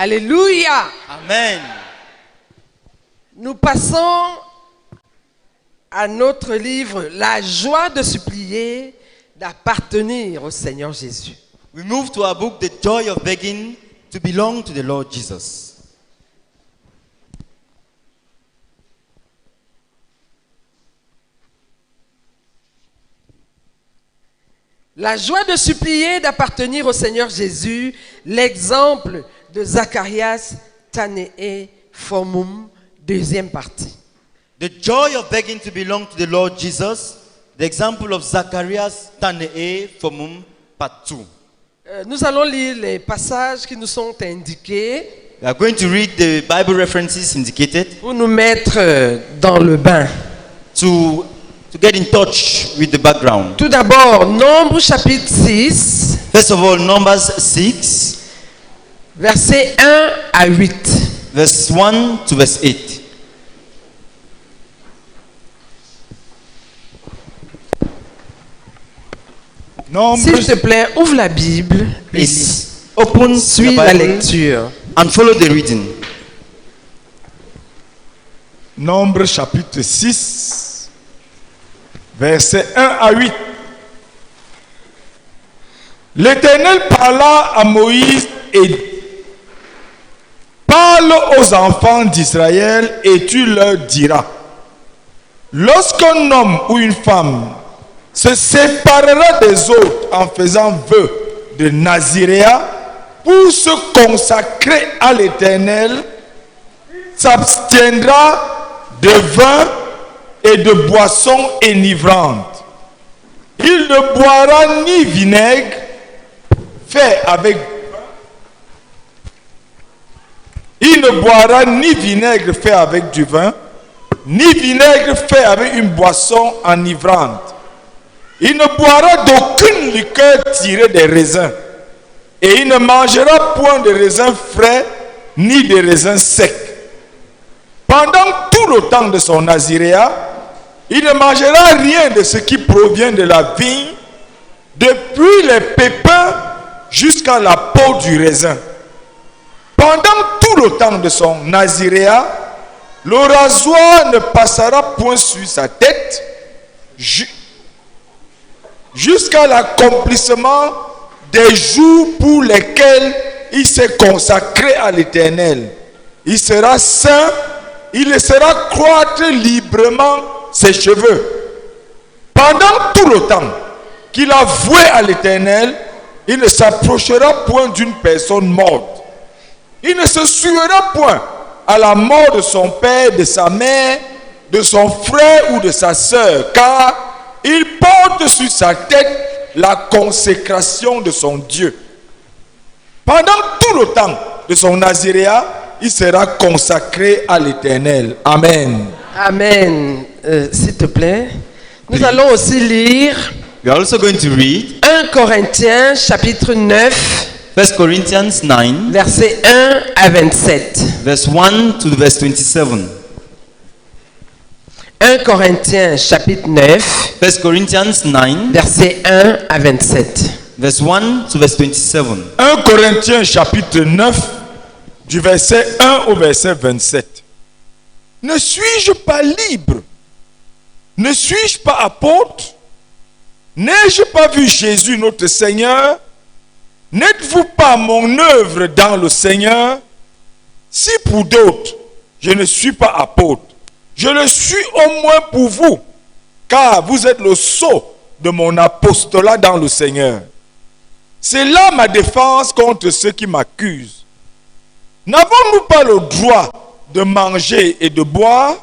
Alléluia. Amen. Nous passons à notre livre, La joie de supplier, d'appartenir au Seigneur Jésus. We move to our book, The Joy of Begging to Belong to the Lord Jesus. La joie de supplier, d'appartenir au Seigneur Jésus, l'exemple de Zacharias Tanee Formum, deuxième partie. The joy of begging to belong to the Lord Jesus, the example of Zacharias Tanee Formum, part 2. Nous allons lire les passages qui nous sont indiqués We are going to read the Bible references indicated pour nous mettre dans le bain. to get in touch with the background. Tout d'abord, Nombre chapitre 6, First of all, Numbers 6, versets 1 à 8. verse 1 to verse 8. S'il te plaît, ouvre la Bible et lis. Please open the Suis la Bible lecture. and follow the reading. Nombre chapitre 6, versets 1 à 8. L'Éternel parla à Moïse et dit, parle aux enfants d'Israël et tu leur diras, lorsqu'un homme ou une femme se séparera des autres en faisant vœu de Naziréa pour se consacrer à l'Éternel, s'abstiendra de vin et de boissons enivrantes. Il ne boira ni vinaigre fait avec du vin, ni vinaigre fait avec une boisson enivrante. Il ne boira d'aucune liqueur tirée des raisins, et il ne mangera point de raisins frais ni de raisins secs. Pendant tout le temps de son naziréat, il ne mangera rien de ce qui provient de la vigne, depuis les pépins jusqu'à la peau du raisin. Pendant tout le temps de son naziréat, le rasoir ne passera point sur sa tête jusqu'à l'accomplissement des jours pour lesquels il s'est consacré à l'Éternel. Il sera saint, il laissera croître librement ses cheveux. Pendant tout le temps qu'il a voué à l'Éternel, il ne s'approchera point d'une personne morte. Il ne se souillera point à la mort de son père, de sa mère, de son frère ou de sa sœur, car il porte sur sa tête la consécration de son Dieu. Pendant tout le temps de son naziréat, il sera consacré à l'Éternel. Amen. Amen. S'il te plaît. Nous allons aussi lire We are also going to read 1 Corinthiens chapitre 9, 1 Corinthians 9, versets 1 à 27. verse 1 to verse 27. 1 Corinthiens chapitre 9, 1 Corinthians 9, versets 1 à 27. verse 1 to verse 27. 1 Corinthiens chapitre 9, du verset 1 au verset 27. Ne suis-je pas libre? Ne suis-je pas apôtre? N'ai-je pas vu Jésus notre Seigneur? N'êtes-vous pas mon œuvre dans le Seigneur? Si pour d'autres, je ne suis pas apôtre, je le suis au moins pour vous, car vous êtes le sceau de mon apostolat dans le Seigneur. C'est là ma défense contre ceux qui m'accusent. N'avons-nous pas le droit de manger et de boire?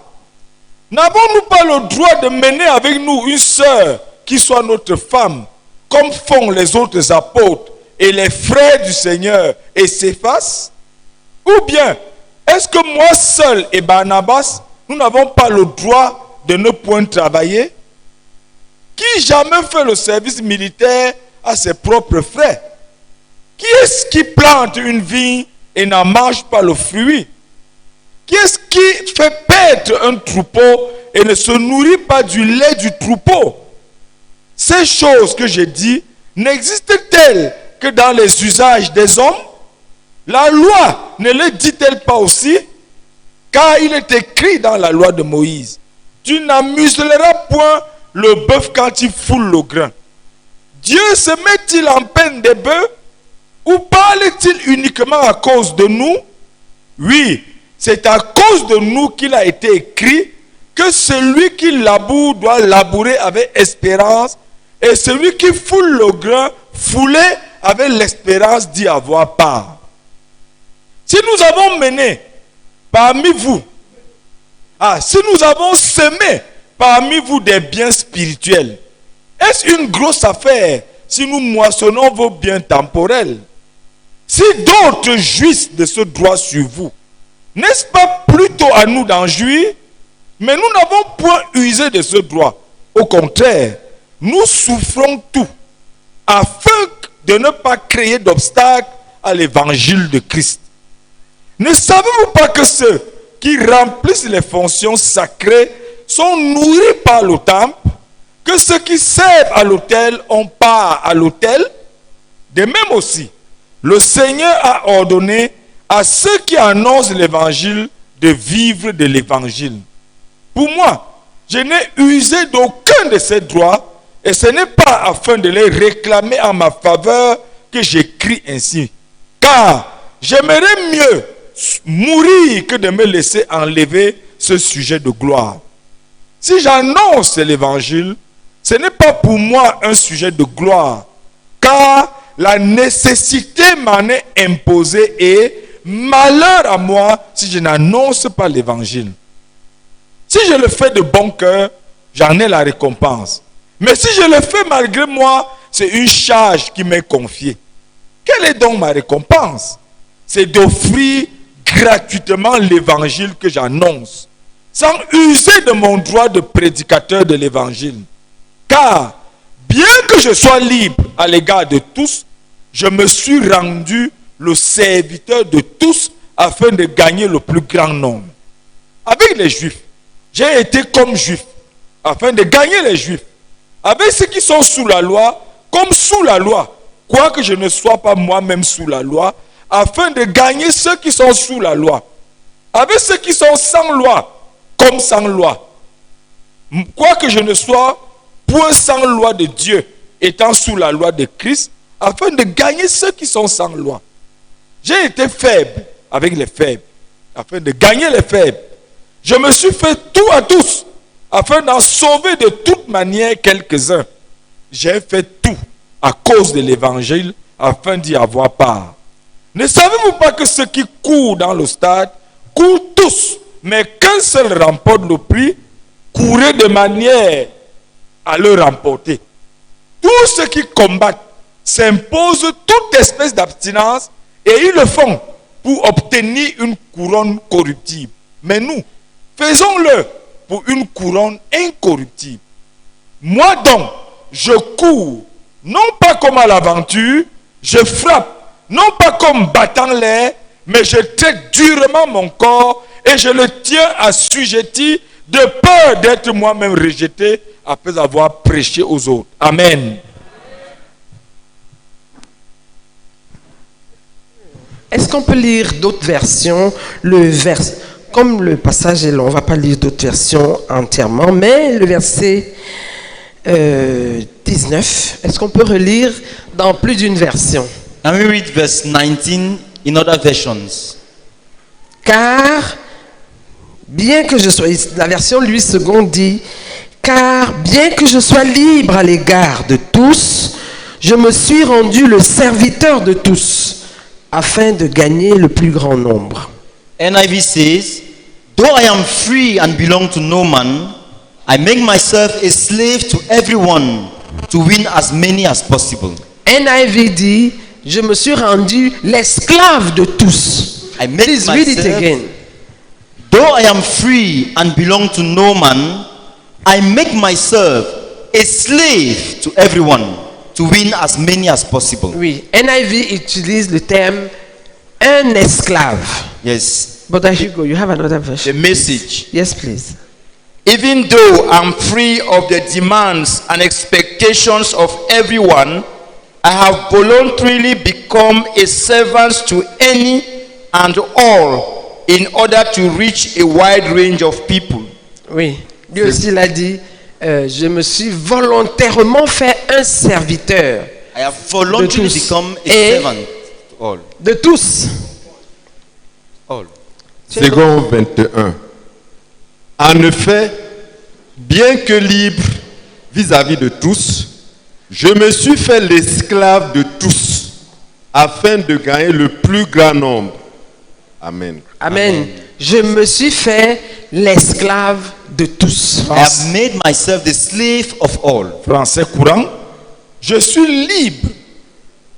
N'avons-nous pas le droit de mener avec nous une sœur qui soit notre femme, comme font les autres apôtres et les frères du Seigneur et Céphas? Ou bien, est-ce que moi seul et Barnabas, nous n'avons pas le droit de ne point travailler? Qui jamais fait le service militaire à ses propres frères? Qui est-ce qui plante une vigne et n'en mange pas le fruit? Qui est-ce qui fait paître un troupeau et ne se nourrit pas du lait du troupeau? Ces choses que j'ai dit n'existent-elles que dans les usages des hommes? La loi ne le dit-elle pas aussi? Car il est écrit dans la loi de Moïse, tu n'amuseras point le bœuf quand il foule le grain. Dieu se met-il en peine des bœufs ou parle-t-il uniquement à cause de nous? Oui, c'est à cause de nous qu'il a été écrit que celui qui laboure doit labourer avec espérance et celui qui foule le grain foulé avec l'espérance d'y avoir part. Si nous avons mené parmi vous, si nous avons semé parmi vous des biens spirituels, est-ce une grosse affaire si nous moissonnons vos biens temporels? Si d'autres jouissent de ce droit sur vous, n'est-ce pas plutôt à nous d'en jouir? Mais nous n'avons point usé de ce droit. Au contraire, nous souffrons tout, afin de ne pas créer d'obstacle à l'évangile de Christ. Ne savez-vous pas que ceux qui remplissent les fonctions sacrées sont nourris par le temple, que ceux qui servent à l'autel ont part à l'autel? De même aussi, le Seigneur a ordonné à ceux qui annoncent l'évangile de vivre de l'évangile. Pour moi, je n'ai usé d'aucun de ces droits et ce n'est pas afin de les réclamer en ma faveur que j'écris ainsi. Car j'aimerais mieux mourir que de me laisser enlever ce sujet de gloire. Si j'annonce l'évangile, ce n'est pas pour moi un sujet de gloire, car la nécessité m'en est imposée et malheur à moi si je n'annonce pas l'évangile. Si je le fais de bon cœur, j'en ai la récompense. Mais si je le fais malgré moi, c'est une charge qui m'est confiée. Quelle est donc ma récompense? C'est d'offrir gratuitement l'évangile que j'annonce, sans user de mon droit de prédicateur de l'évangile. Car, bien que je sois libre à l'égard de tous, je me suis rendu le serviteur de tous afin de gagner le plus grand nombre. Avec les Juifs, j'ai été comme Juif afin de gagner les Juifs. Avec ceux qui sont sous la loi, comme sous la loi, quoique je ne sois pas moi-même sous la loi, afin de gagner ceux qui sont sous la loi. Avec ceux qui sont sans loi, comme sans loi. Quoique je ne sois point sans loi de Dieu, étant sous la loi de Christ, afin de gagner ceux qui sont sans loi. J'ai été faible avec les faibles, afin de gagner les faibles. Je me suis fait tout à tous, afin d'en sauver de toute manière quelques-uns. J'ai fait tout à cause de l'évangile, afin d'y avoir part. Ne savez-vous pas que ceux qui courent dans le stade courent tous, mais qu'un seul remporte le prix? Courez de manière à le remporter. Tous ceux qui combattent s'imposent toute espèce d'abstinence et ils le font pour obtenir une couronne corruptible. Mais nous, faisons-le pour une couronne incorruptible. Moi donc, je cours, non pas comme à l'aventure, je frappe, non pas comme battant l'air, mais je traite durement mon corps et je le tiens assujetti de peur d'être moi-même rejeté après avoir prêché aux autres. Amen. Est-ce qu'on peut lire d'autres versions? Comme le passage est long, on ne va pas lire d'autres versions entièrement, mais le verset 19, est-ce qu'on peut relire dans plus d'une version? And we read verse 19 in other versions. Car, bien que je sois, la version Louis II dit, car bien que je sois libre à l'égard de tous, je me suis rendu le serviteur de tous, afin de gagner le plus grand nombre. NIV says, though I am free and belong to no man, I make myself a slave to everyone to win as many as possible. NIV dit, je me suis rendu l'esclave de tous. I make Please read it myself, again. though I am free and belong to no man, I make myself a slave to everyone to win as many as possible. Oui, NIV utilise le terme un esclave. Yes. But Hugo, you have another version. The message. Yes, please. Even though I'm free of the demands and expectations of everyone, I have voluntarily become a servant to any and all in order to reach a wide range of people. Oui, lui aussi il a dit, je me suis volontairement fait un serviteur I have voluntarily tous. become a Et- servant to all. de tous. All. Second 21. En effet, bien que libre vis-à-vis de tous, je me suis fait l'esclave de tous afin de gagner le plus grand nombre. Amen. Amen. Je me suis fait l'esclave de tous. I have made myself the slave of all. Français courant. Je suis libre.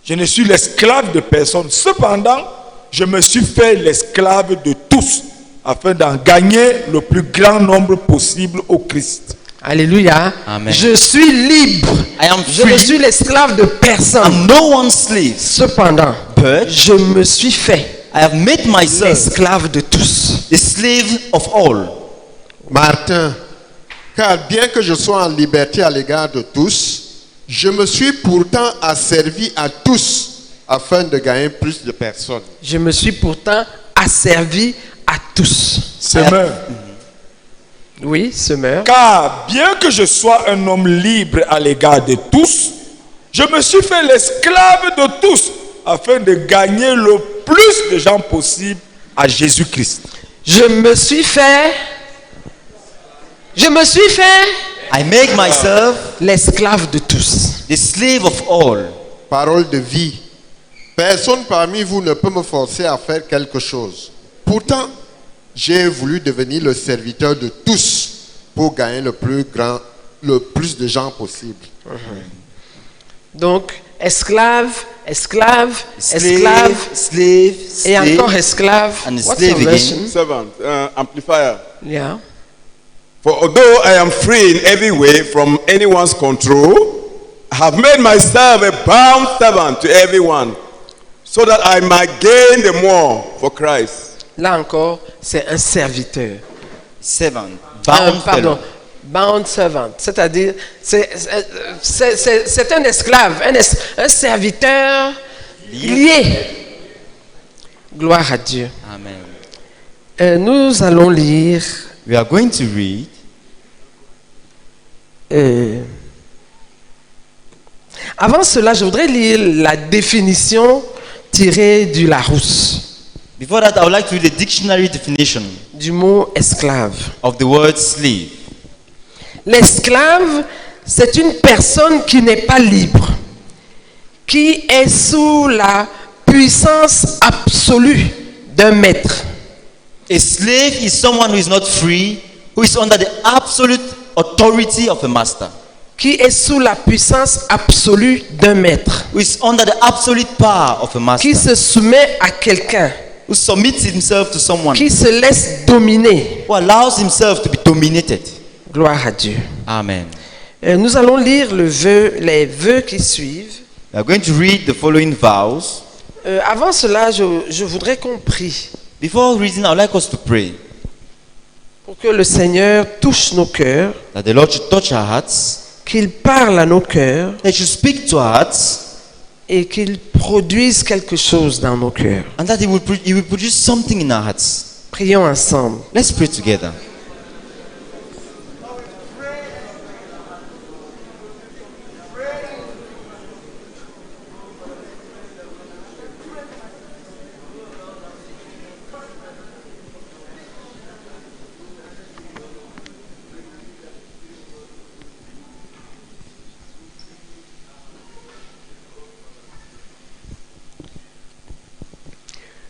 Je ne suis l'esclave de personne. Cependant, je me suis fait l'esclave de tous afin d'en gagner le plus grand nombre possible au Christ. Alléluia. Amen. Je suis libre. I am Je ne free. suis l'esclave de personne. I'm no one's slave, Cependant, but je me suis fait I have made myself l'esclave de tous. the slave of all. Martin, car bien que je sois en liberté à l'égard de tous, je me suis pourtant asservi à tous afin de gagner plus de personnes. Je me suis pourtant asservi à tous. Semeur. Oui, semeur. Car bien que je sois un homme libre à l'égard de tous, je me suis fait l'esclave de tous afin de gagner le plus de gens possible à Jésus-Christ. Je me suis fait I make myself l'esclave de tous. the slave of all. Parole de vie. Personne parmi vous ne peut me forcer à faire quelque chose. Pourtant, j'ai voulu devenir le serviteur de tous pour gagner le plus de gens possible. Donc, esclave, esclave, Slave, esclave, slave, et slave. encore esclave. And What's slave your again. version? Servant, amplifier. Yeah. For although I am free in every way from anyone's control, I have made myself a bound servant to everyone, so that I might gain the more for Christ. Là encore, c'est un serviteur. Servant. Pardon, Fellow. bound servant. C'est-à-dire, c'est un esclave, un serviteur lié. Gloire à Dieu. Amen. Nous allons lire We are going to read. Avant cela, je voudrais lire la définition tirée du Larousse Before that, I would like to read the dictionary definition du mot esclave. of the word slave. L'esclave, c'est une personne qui n'est pas libre, qui est sous la puissance absolue d'un maître. A slave is someone who is not free, who is under the absolute authority of a master, Qui est sous la puissance absolue d'un maître. who is under the absolute power of a master, Qui se soumet à quelqu'un. who submits himself to someone, Qui se laisse dominer. who allows himself to be dominated. Gloire à Dieu. Amen. Nous allons lire les vœux qui suivent. We are going to read the following vows. Avant cela, je voudrais qu'on prie Before reading, I would like us to pray pour que le Seigneur touche nos cœurs, that the Lord should touch our hearts, qu'il parle à nos cœurs that He should speak to our hearts, et qu'il produise quelque chose dans nos cœurs. and that He will produce something in our hearts. Prions ensemble. Let's pray together.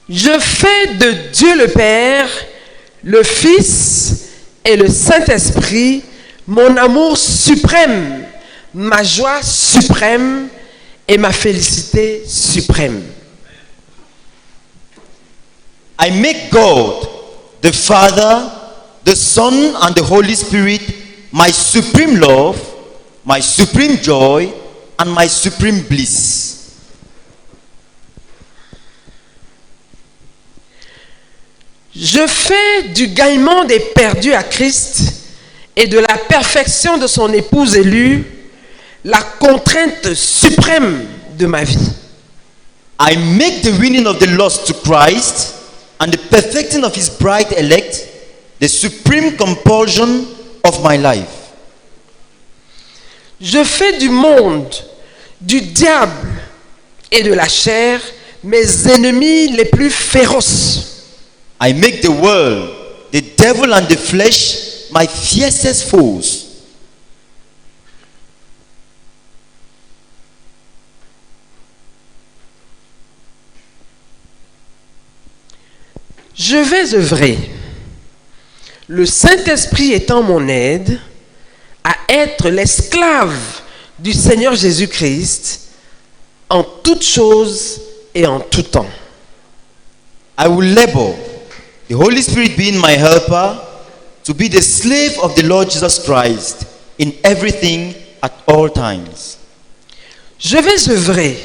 Je fais de Dieu le Père, le Fils et le Saint-Esprit mon amour suprême, ma joie suprême et ma félicité suprême. I make God, the Father, the Son, and the Holy Spirit my supreme love, my supreme joy, and my supreme bliss. Je fais du gagnement des perdus à Christ et de la perfection de son épouse élue la contrainte suprême de ma vie. I make the winning of the lost to Christ and the perfecting of his bride elect the supreme compulsion of my life. Je fais du monde, du diable et de la chair mes ennemis les plus féroces. I make the world, the devil and the flesh my fiercest foes. Je vais œuvrer, le Saint-Esprit étant mon aide, à être l'esclave du Seigneur Jésus-Christ en toutes choses et en tout temps. I will labor, the Holy Spirit being my helper, to be the slave of the Lord Jesus Christ in everything at all times. Je vais œuvrer,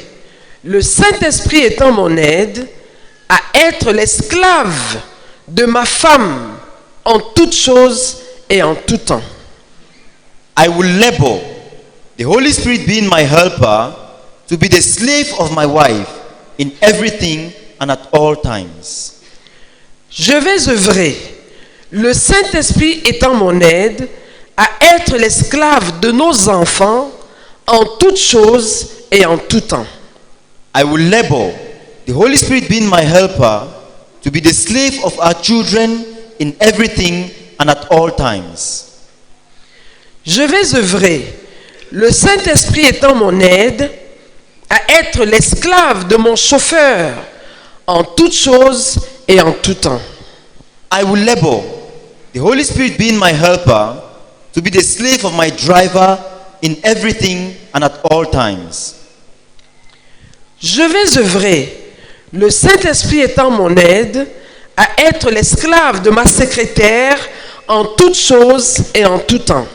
le Saint-Esprit étant mon aide, à être l'esclave de ma femme en toutes choses et en tout temps. I will labor, the Holy Spirit being my helper, to be the slave of my wife in everything and at all times. Je vais œuvrer, le Saint-Esprit étant mon aide, à être l'esclave de nos enfants en toutes choses et en tout temps. I will labor, the Holy Spirit being my helper, to be the slave of our children in everything and at all times. Je vais œuvrer, le Saint-Esprit étant mon aide, à être l'esclave de mon chauffeur en toutes choses et en tout temps. I will labor, the Holy Spirit being my helper, to be the slave of my driver in everything and at all times. Je vais œuvrer, le Saint-Esprit étant mon aide, à être l'esclave de ma secrétaire en toutes choses et en tout temps.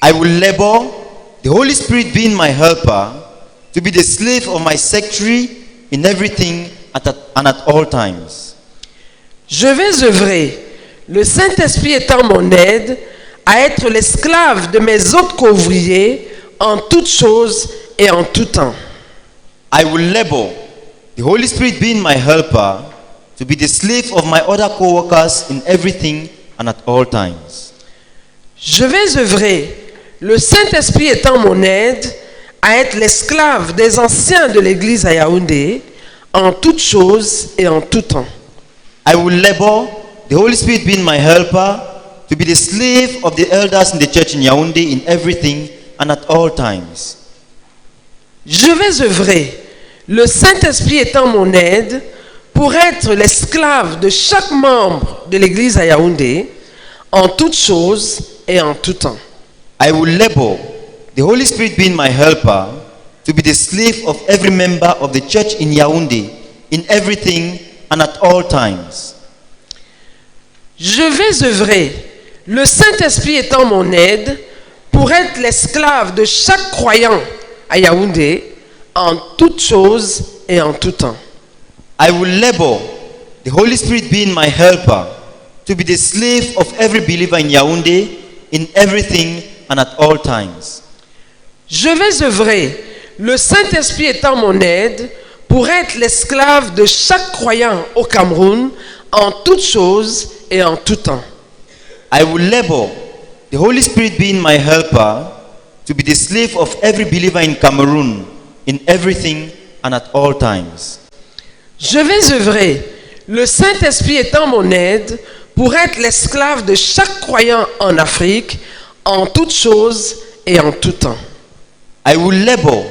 I will labor, the Holy Spirit being my helper, to be the slave of my secretary in everything and at all times. Je vais œuvrer, le Saint-Esprit étant mon aide, à être l'esclave de mes autres couvriers en toutes choses et en tout temps. I will labor, the Holy Spirit being my helper, to be the slave of my other co-workers in everything and at all times. Je vais œuvrer, le Saint-Esprit étant mon aide, à être l'esclave des anciens de l'Église à Yaoundé en toutes choses et en tout temps. I will labor, the Holy Spirit being my helper, to be the slave of the elders in the church in Yaoundé in everything and at all times. Je vais œuvrer, le Saint-Esprit étant mon aide, pour être l'esclave de chaque membre de l'Église à Yaoundé en toutes choses et en tout temps. I will labor, the Holy Spirit being my helper, to be the slave of every member of the church in Yaoundé in everything and at all times. Je vais œuvrer, le Saint-Esprit étant mon aide, pour être l'esclave de chaque croyant à Yaoundé en toutes choses et en tout temps. I will labor, the Holy Spirit being my helper, to be the slave of every believer in Yaoundé in everything and at all times. Je vais œuvrer, le Saint-Esprit étant mon aide, pour être l'esclave de chaque croyant au Cameroun en toutes choses et en tout temps. I will labor, the Holy Spirit being my helper, to be the slave of every believer in Cameroon in everything and at all times. Je vais œuvrer, le Saint-Esprit étant mon aide, pour être l'esclave de chaque croyant en Afrique en toutes choses et en tout temps. I will labor,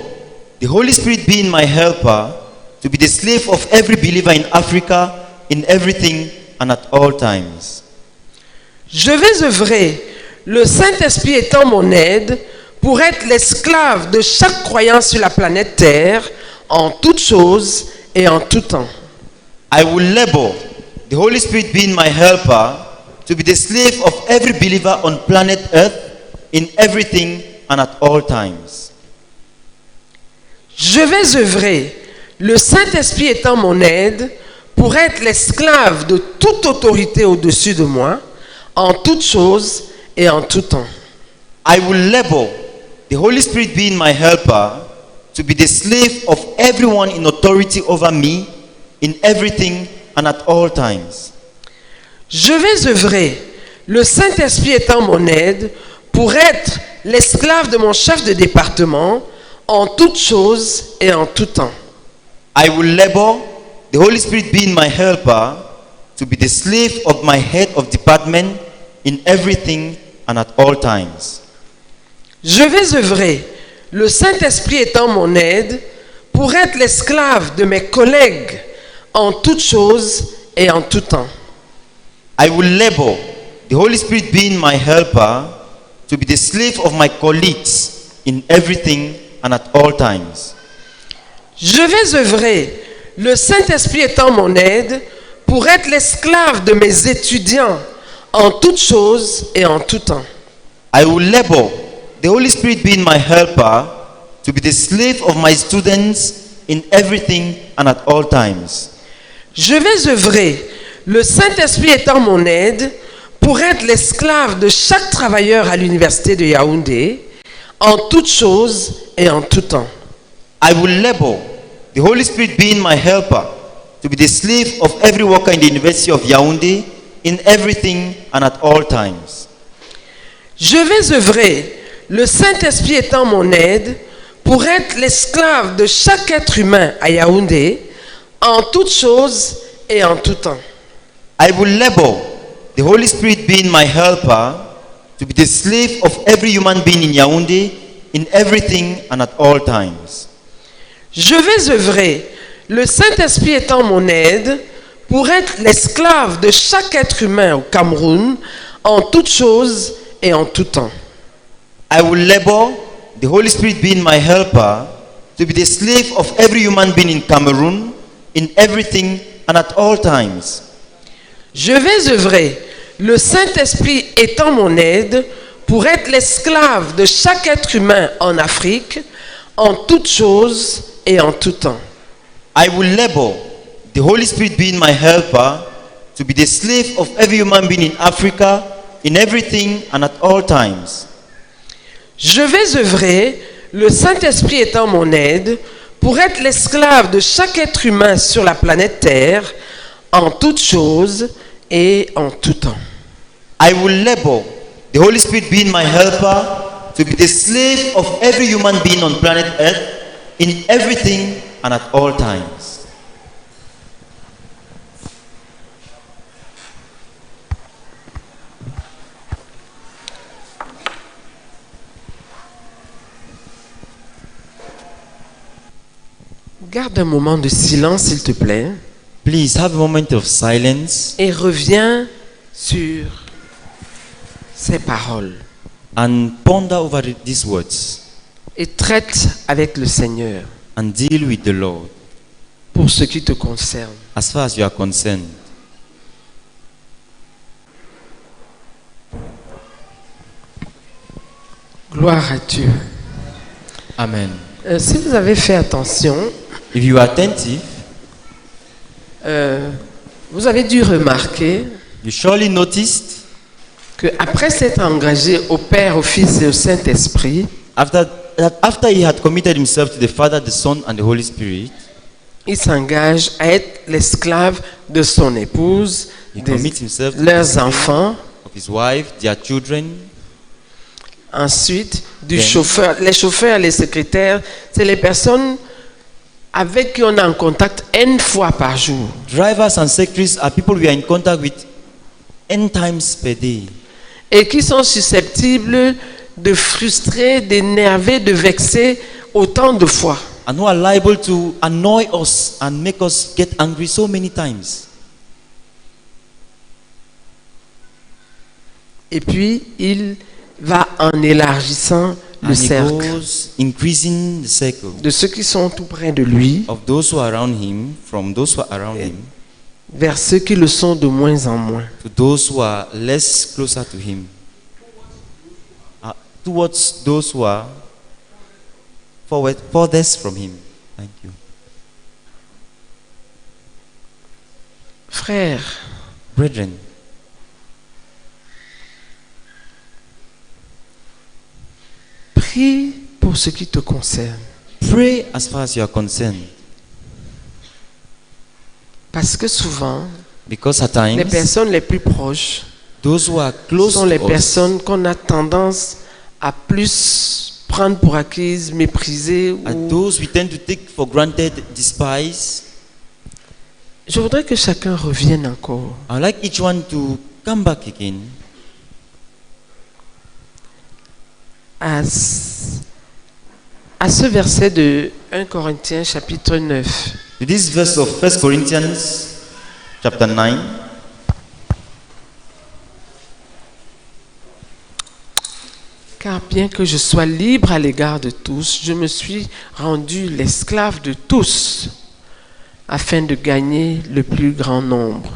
the Holy Spirit being my helper, to be the slave of every believer in Africa in everything and at all times. Je vais œuvrer, le Saint-Esprit étant mon aide, pour être l'esclave de chaque croyant sur la planète Terre en toutes choses et en tout temps. I will labor, the Holy Spirit being my helper, to be the slave of every believer on planet Earth in everything and at all times. Je vais œuvrer, le Saint-Esprit étant mon aide, pour être l'esclave de toute autorité au-dessus de moi, en toutes choses et en tout temps. I will labor, the Holy Spirit being my helper, to be the slave of everyone in authority over me, in everything and at all times. Je vais œuvrer, le Saint-Esprit étant mon aide, pour être l'esclave de mon chef de département en toutes choses et en tout temps. I will labor, the Holy Spirit being my helper, to be the slave of my head of department in everything and at all times. Je vais œuvrer, le Saint-Esprit étant mon aide, pour être l'esclave de mes collègues en toutes choses et en tout temps. I will labor, the Holy Spirit being my helper, to be the slave of my colleagues in everything and at all times. Je vais œuvrer, le Saint-Esprit étant mon aide, pour être l'esclave de mes étudiants en toutes choses et en tout temps. I will labor, the Holy Spirit being my helper, to be the slave of my students in everything and at all times. Je vais œuvrer, le Saint-Esprit étant mon aide, pour être l'esclave de chaque travailleur à l'université de Yaoundé, en toutes choses et en tout temps. I will labor, the Holy Spirit being my helper, to be the slave of every worker in the University of Yaoundé, in everything and at all times. Je vais œuvrer, le Saint-Esprit étant mon aide, pour être l'esclave de chaque être humain à Yaoundé, en toutes choses et en tout temps. I will labor, the Holy Spirit being my helper, to be the slave of every human being in Yaoundé, in everything and at all times. Je vais œuvrer, le Saint-Esprit étant mon aide, pour être l'esclave de chaque être humain au Cameroun, en toutes choses et en tout temps. I will labor, the Holy Spirit being my helper, to be the slave of every human being in Cameroon, in everything and at all times. Je vais œuvrer, le Saint-Esprit étant mon aide, pour être l'esclave de chaque être humain en Afrique, en toutes choses et en tout temps. I will labor, the Holy Spirit being my helper, to be the slave of every human being in Africa, in everything and at all times. Je vais œuvrer, le Saint-Esprit étant mon aide, pour être l'esclave de chaque être humain sur la planète Terre, en toutes choses et en tout temps. I will labor, the Holy Spirit being my helper, to be the slave of every human being on planet Earth, in everything and at all times. Garde un moment de silence, s'il te plaît, Please have a moment of silence et reviens sur ces paroles and ponder over these words et traite avec le Seigneur and deal with the Lord pour ce qui te concerne. as far as you are concerned. Gloire à Dieu. Amen. Si vous avez fait attention, If you are attentive, vous avez dû remarquer you surely noticed qu'après s'être engagé au Père, au Fils et au Saint-Esprit, after he had committed himself to the Father, the Son, and the Holy Spirit, il s'engage à être l'esclave de son épouse, he de commits himself to leurs enfants, of his wife, their children. ensuite du Then- chauffeur. Les chauffeurs, les secrétaires, c'est les personnes avec qui on est en contact une fois par jour. Drivers and secretaries are people we are in contact with n times per day, Et qui sont susceptibles de frustrer, d'énerver, de vexer autant de fois. and who are liable to annoy us and make us get angry so many times. Et puis, il va en élargissant le And he cercle goes increasing the circle de ceux qui sont tout près de lui of those who are around him, from those who are around him, vers ceux qui le sont de moins en moins. to those who are less closer to him, towards those who are furthest from him. Thank you. Frères, Brethren, prie pour ce qui te concerne. pray as far as you are concerned. Parce que souvent, Because at les times, personnes les plus proches those who are close sont les to us personnes qu'on a tendance à plus prendre pour acquises, mépriser. are Ou... those we tend to take for granted, despise. Je voudrais que chacun revienne encore I would like each one to come back again à ce verset de 1 Corinthiens chapitre 9. to this verse of 1 Corinthians chapter 9. Car bien que je sois libre à l'égard de tous, je me suis rendu l'esclave de tous afin de gagner le plus grand nombre.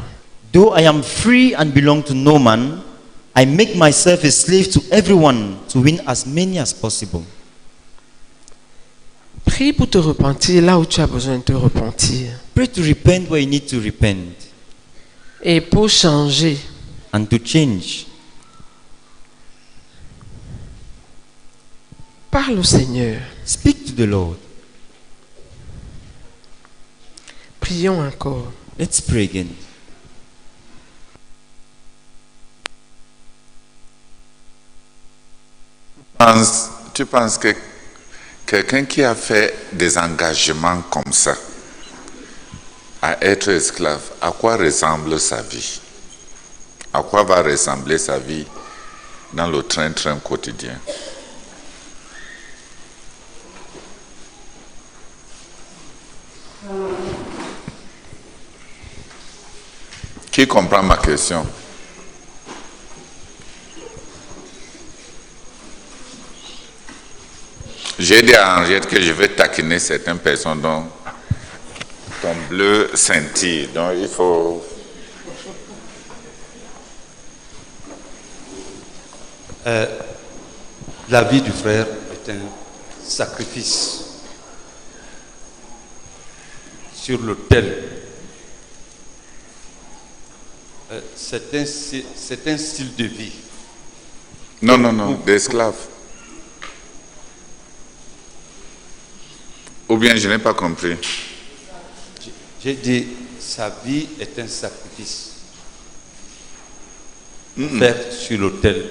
Though I am free and belong to no man, I make myself a slave to everyone to win as many as possible. Prie pour te repentir là où tu as besoin de te repentir. Pray to repent where you need to repent Et pour changer, and to change. parle au Seigneur. Speak to the Lord. Prions encore. Let's pray again. Tu penses que quelqu'un qui a fait des engagements comme ça, à être esclave, à quoi ressemble sa vie? À quoi va ressembler sa vie dans le train-train quotidien? Qui comprend ma question? J'ai dit à Henriette que je vais taquiner certaines personnes dont ton bleu scintille. Donc il faut... La vie du frère est un sacrifice sur l'autel. C'est un style de vie. Non, d'esclave. Ou bien je n'ai pas compris. J'ai dit, sa vie est un sacrifice. Fait sur l'autel.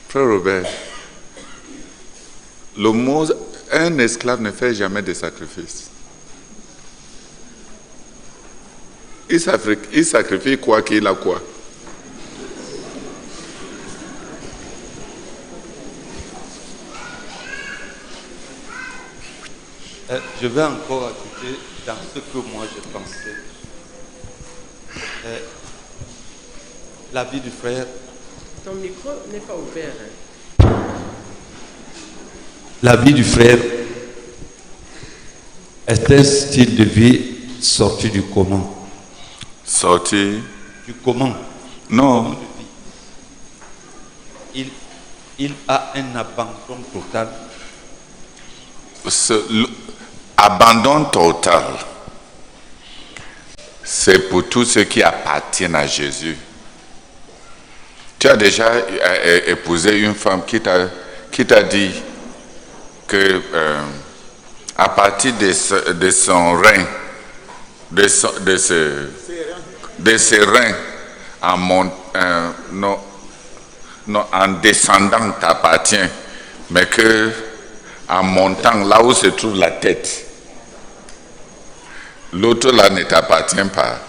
Frère Robert, le mot, un esclave ne fait jamais de sacrifice. Il sacrifie quoi qu'il a quoi. Je vais encore ajouter dans ce que moi je pensais. La vie du frère. Ton micro n'est pas ouvert. La vie du frère est un style de vie sorti du commun. Sorti? Du commun. Non. Il a un abandon total. Abandon total, c'est pour tous ceux qui appartiennent à Jésus. Tu as déjà épousé une femme qui t'a dit que à partir de son rein, de ses reins, en descendant t'appartient, mais que en montant là où se trouve la tête, l'autre là ne t'appartient pas.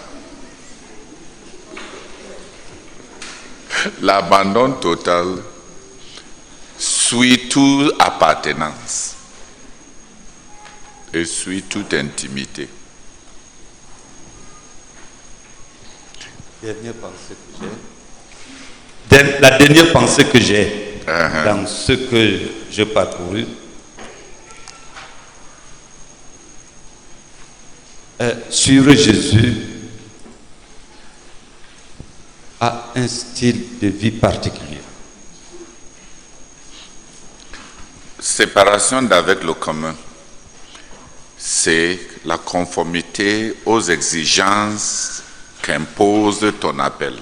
L'abandon total suit toute appartenance et suit toute intimité. Dernière pensée que j'ai. La dernière pensée que j'ai dans ce que j'ai parcouru. Suivre Jésus a un style de vie particulier. Séparation d'avec le commun, c'est la conformité aux exigences qu'impose ton appel.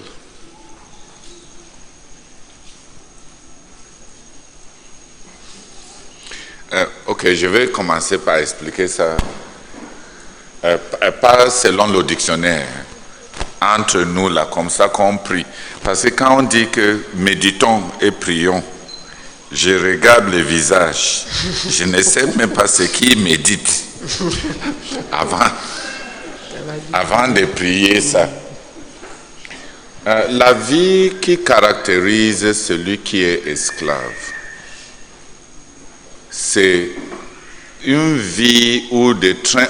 Ok, je vais commencer par expliquer ça. Pas selon le dictionnaire. Entre nous, là, comme ça qu'on prie. Parce que quand on dit que méditons et prions, je regarde le visage. Je ne sais même pas ce qui médite. Avant de prier ça. La vie qui caractérise celui qui est esclave, c'est une vie où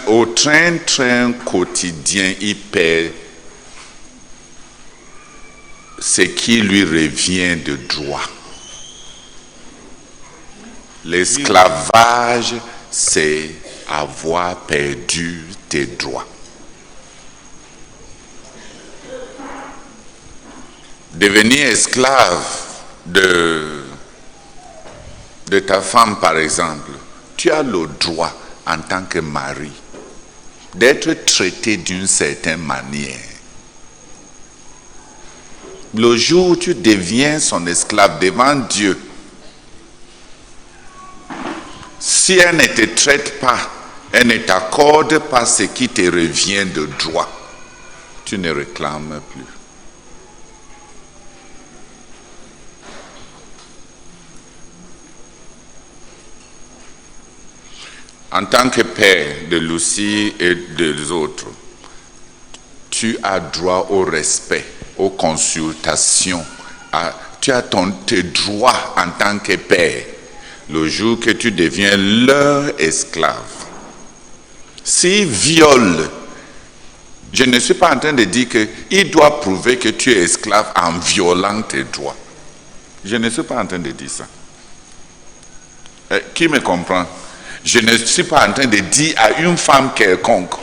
au train quotidien, il paie ce qui lui revient de droit. L'esclavage, c'est avoir perdu tes droits. Devenir esclave de ta femme, par exemple, tu as le droit, en tant que mari, d'être traité d'une certaine manière. Le jour où tu deviens son esclave devant Dieu, si elle ne te traite pas, elle ne t'accorde pas ce qui te revient de droit, tu ne réclames plus. En tant que père de Lucie et des autres, tu as droit au respect, aux consultations. Tu as tes droits en tant que père. Le jour que tu deviens leur esclave. S'ils violent, je ne suis pas en train de dire qu'il doit prouver que tu es esclave en violant tes droits. Je ne suis pas en train de dire ça. Qui me comprend? Je ne suis pas en train de dire à une femme quelconque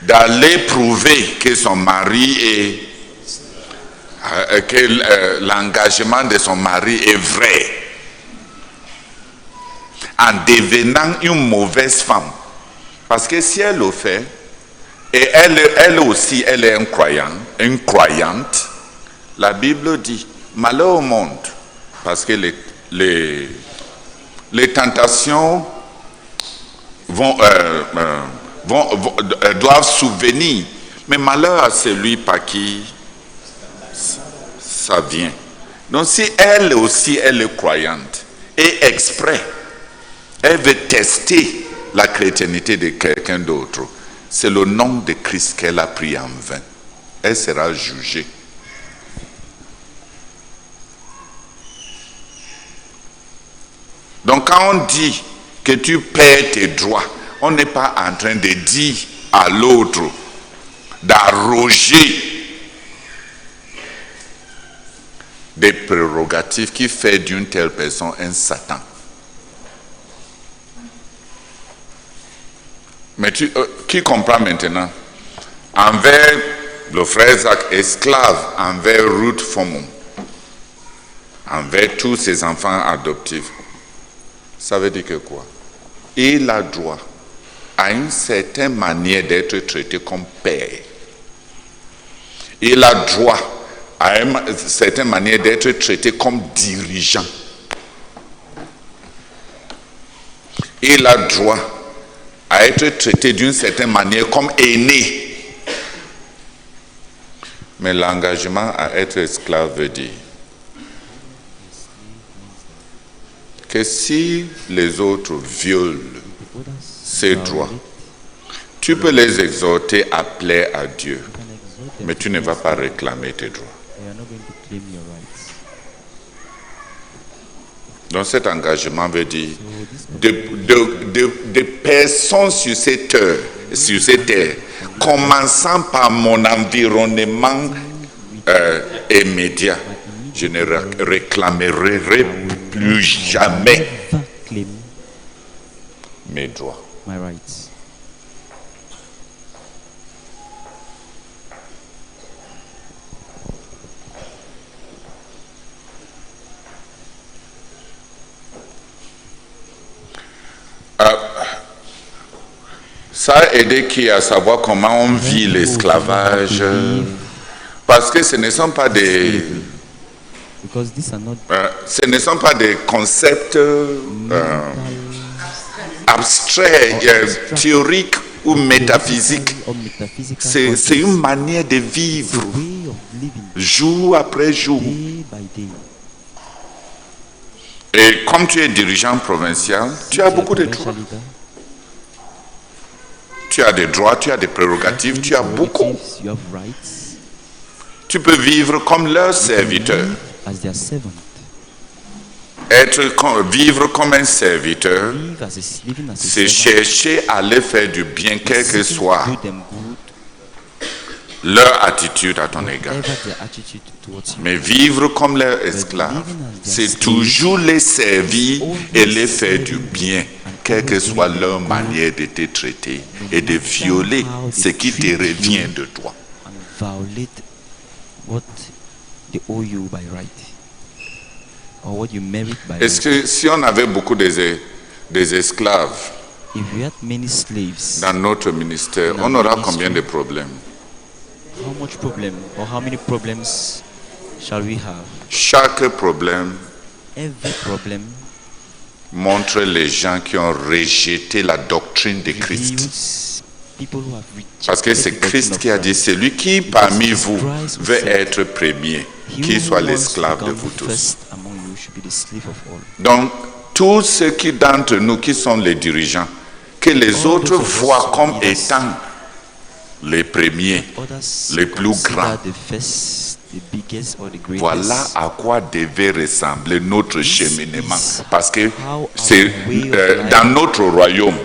d'aller prouver que son mari est, que l'engagement de son mari est vrai, en devenant une mauvaise femme. Parce que si elle le fait, et elle aussi, elle est une croyante, la Bible dit, malheur au monde, parce que les tentations doivent souvenir, mais malheur à celui par qui ça vient. Donc si elle aussi, elle est croyante, et exprès, elle veut tester la chrétienté de quelqu'un d'autre, c'est le nom de Christ qu'elle a pris en vain. Elle sera jugée. Donc quand on dit que tu perds tes droits, on n'est pas en train de dire à l'autre d'arroger des prérogatives qui fait d'une telle personne un Satan. Mais qui comprend maintenant? Envers le frère Zach, esclave, envers Ruth Fomon, envers tous ses enfants adoptifs. Ça veut dire que quoi? Il a droit à une certaine manière d'être traité comme père. Il a droit à une certaine manière d'être traité comme dirigeant. Il a droit à être traité d'une certaine manière comme aîné. Mais l'engagement à être esclave veut dire que si les autres violent ces droits, tu peux les exhorter à plaire à Dieu, mais tu ne vas pas réclamer tes droits. Donc cet engagement veut dire de personnes sur cette terre, commençant par mon environnement immédiat, je ne réclamerai plus jamais mes droits. Ça a aidé qui à savoir comment on vit l'esclavage, parce que ce ne sont pas des ce ne sont pas des concepts abstrait, théorique ou métaphysique. C'est une manière de vivre jour après jour. Et comme tu es dirigeant provincial, tu as beaucoup de droits. Tu as des droits, tu as des prérogatives, tu as beaucoup. Tu peux vivre comme leur serviteur. Vivre comme un serviteur, c'est chercher à leur faire du bien, quelle que soit leur attitude à ton égard. Mais vivre comme leur esclave, c'est toujours les servir et les faire du bien, quelle que soit leur manière de te traiter et de violer ce qui te revient de toi. Est-ce que si on avait beaucoup des esclaves dans notre ministère, on aura combien de problèmes? How much problem or how many problems shall we have? Chaque problème Every problem montre les gens qui ont rejeté la doctrine de Christ. reveals people who have Parce que c'est rejected the doctrine Christ of qui a dit, Christ. celui qui parmi vous veut être premier, He qu'il who soit wants to l'esclave de become vous tous. first among you should be the slave of all. Donc, tous ceux qui d'entre nous qui sont les dirigeants, que les autres voient comme étant les premiers, Others les plus consider grands. the first, the biggest or the greatest. Voilà à quoi devait ressembler notre cheminement. Parce que c'est dans notre royaume,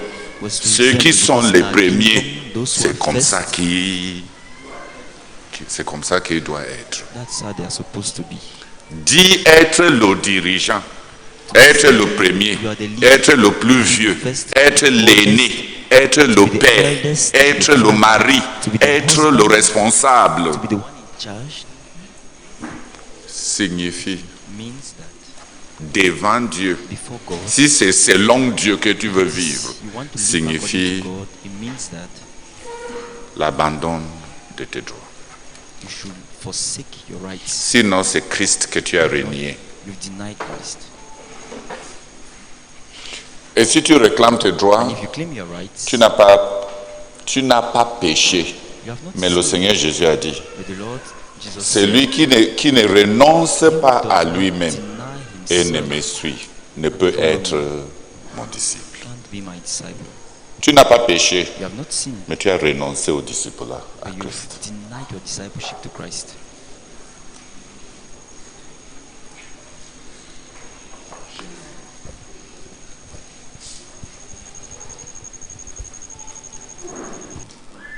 Was to ceux qui resemble sont because les in our premiers, kingdom, those who c'est are comme first, ça c'est comme ça qu'il doit être. That's how they are supposed to be. Dit être le dirigeant, être le premier, être le plus vieux, être l'aîné, être le père, être le mari, être le responsable, To be the one in charge signifie means that devant Dieu, before God, si c'est selon Dieu que tu veux vivre, you want to live according signifie to God, it means that l'abandon de tes droits. you should forsake your rights. Sinon, c'est Christ que tu as renié. You've denied Christ. Et si tu réclames tes droits, And if you claim your rights, tu n'as pas péché. you have not Mais le sinned. Seigneur Jésus a dit, But the Lord Jesus celui qui ne renonce pas does à not lui-même deny et ne himself me suit ne peut être mon disciple. can't be my disciple. Tu n'as pas péché, You have not sinned, mais tu as renoncé au disciple-là à but you Christ. have denied your discipleship to Christ.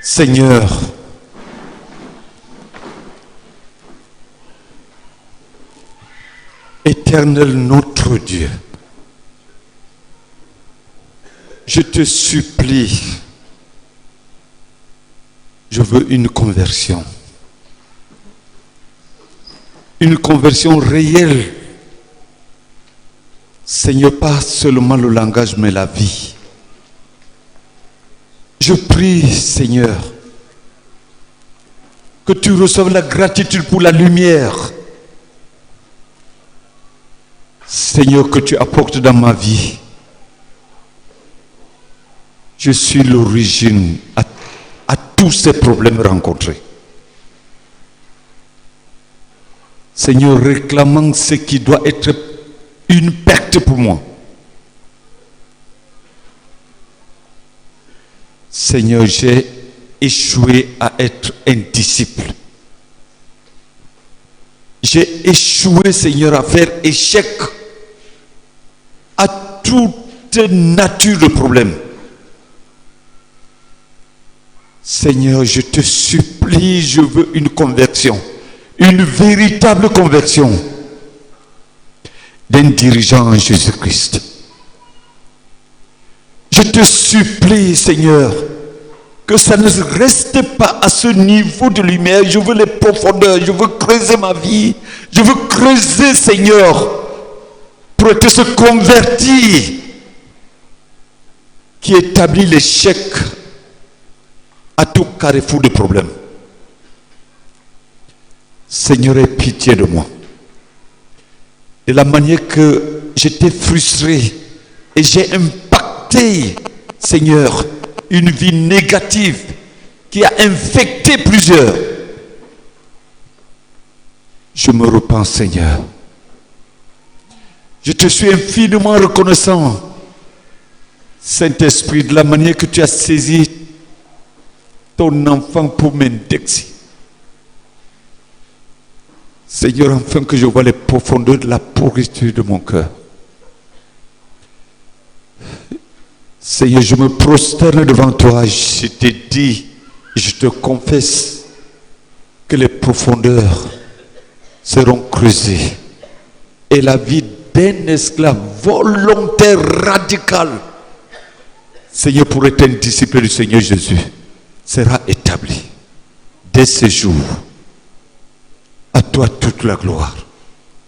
Seigneur, Éternel notre Dieu, je te supplie, je veux une conversion réelle. Seigneur, pas seulement le langage, mais la vie. Je prie, Seigneur, que tu reçoives la gratitude pour la lumière. Seigneur, que tu apportes dans ma vie. Je suis l'origine à tous ces problèmes rencontrés. Seigneur, réclamant ce qui doit être une perte pour moi. Seigneur, j'ai échoué à être un disciple. J'ai échoué, Seigneur, à faire échec à toute nature de problème. Seigneur, je te supplie, je veux une conversion, une véritable conversion d'un dirigeant en Jésus-Christ. Je te supplie, Seigneur, que ça ne reste pas à ce niveau de lumière. Je veux les profondeurs, je veux creuser ma vie. Je veux creuser, Seigneur, pour être ce converti qui établit l'échec à tout carrefour de problèmes. Seigneur, aie pitié de moi. De la manière que j'étais frustré et j'ai impacté porté, Seigneur, une vie négative qui a infecté plusieurs. Je me repens, Seigneur. Je te suis infiniment reconnaissant, Saint-Esprit, de la manière que tu as saisi ton enfant pour m'indexer. Seigneur, enfin que je vois les profondeurs de la pourriture de mon cœur. Seigneur, je me prosterne devant toi. Je te dis, je te confesse que les profondeurs seront creusées. Et la vie d'un esclave volontaire, radical, Seigneur, pour être un disciple du Seigneur Jésus, sera établie dès ce jour. À toi toute la gloire.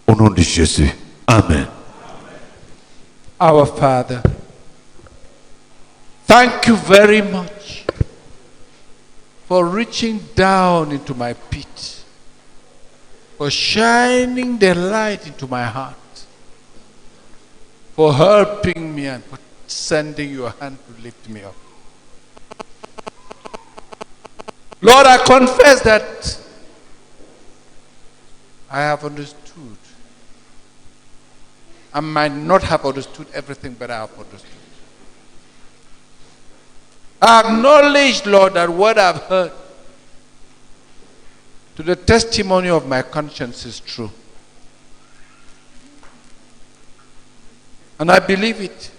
Au nom de Jésus. Amen. Our Father, thank you very much for reaching down into my pit, for shining the light into my heart, for helping me and for sending your hand to lift me up. Lord, I confess that I have understood. I might not have understood everything, but I have understood. I acknowledge, Lord, that what I've heard to the testimony of my conscience is true. And I believe it.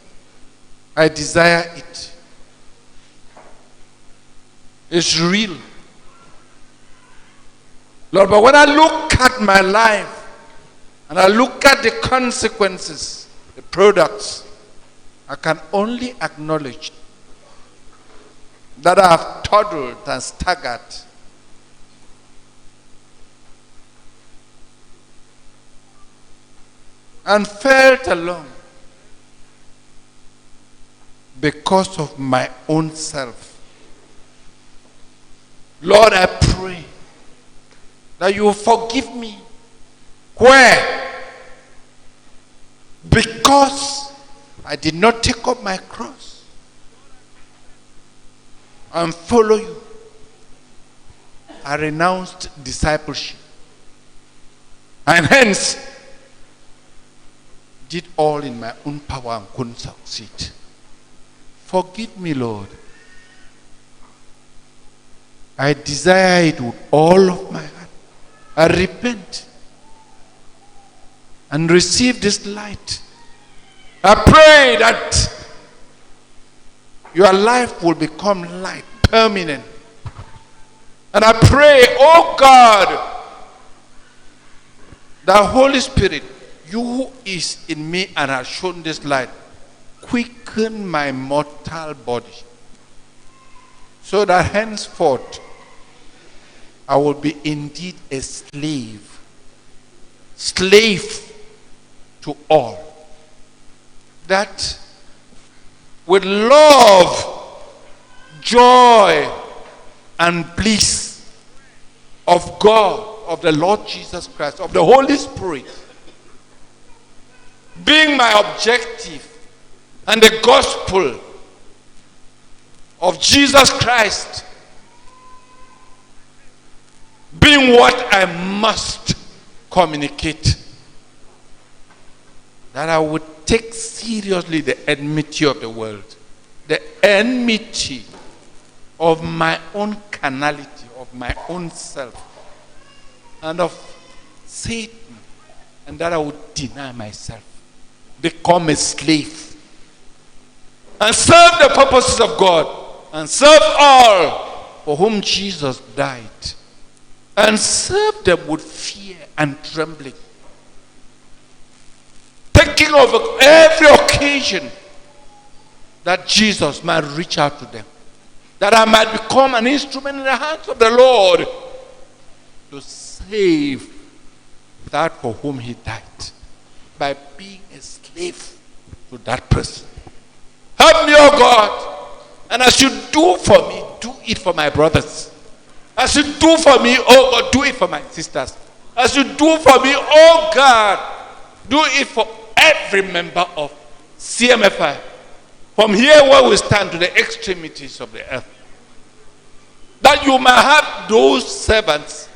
I desire it. It's real. Lord, but when I look at my life and I look at the consequences, the products, I can only acknowledge that I have toddled and staggered. And felt alone because of my own self. Lord, I pray that you will forgive me. Where? Because I did not take up my cross and follow you. I renounced discipleship and hence did all in my own power and couldn't succeed. Forgive me, Lord. I desire it with all of my heart. I repent and receive this light. I pray that your life will become light, permanent. And I pray, oh God, the Holy Spirit, you who is in me and has shown this light, quicken my mortal body so that henceforth I will be indeed a slave to all. That with love, joy, and bliss of God, of the Lord Jesus Christ, of the Holy Spirit, being my objective, and the gospel of Jesus Christ being what I must communicate, that I would take seriously the enmity of the world, the enmity of my own carnality, of my own self, and of Satan, and that I would deny myself, become a slave, and serve the purposes of God, and serve all for whom Jesus died, and serve them with fear and trembling, taking over every occasion that Jesus might reach out to them, that I might become an instrument in the hands of the Lord to save that for whom he died, by being a slave to that person. Help me, oh God, and as you do for me, do it for my brothers. As you do for me, oh God, do it for my sisters. As you do for me, oh God, do it for every member of CMFI, from here where we stand to the extremities of the earth. That you may have those servants,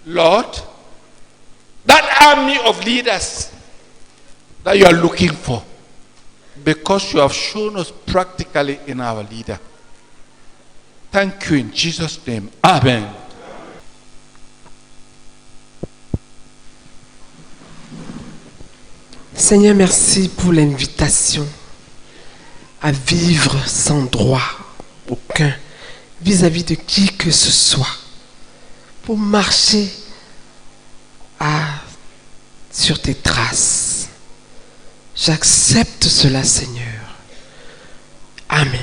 Lord, that army of leaders that you are looking for, because you have shown us practically in our leader. Thank you in Jesus' name. Amen. Seigneur, merci pour l'invitation à vivre sans droit aucun vis-à-vis de qui que ce soit, pour marcher sur tes traces. J'accepte cela, Seigneur. Amen.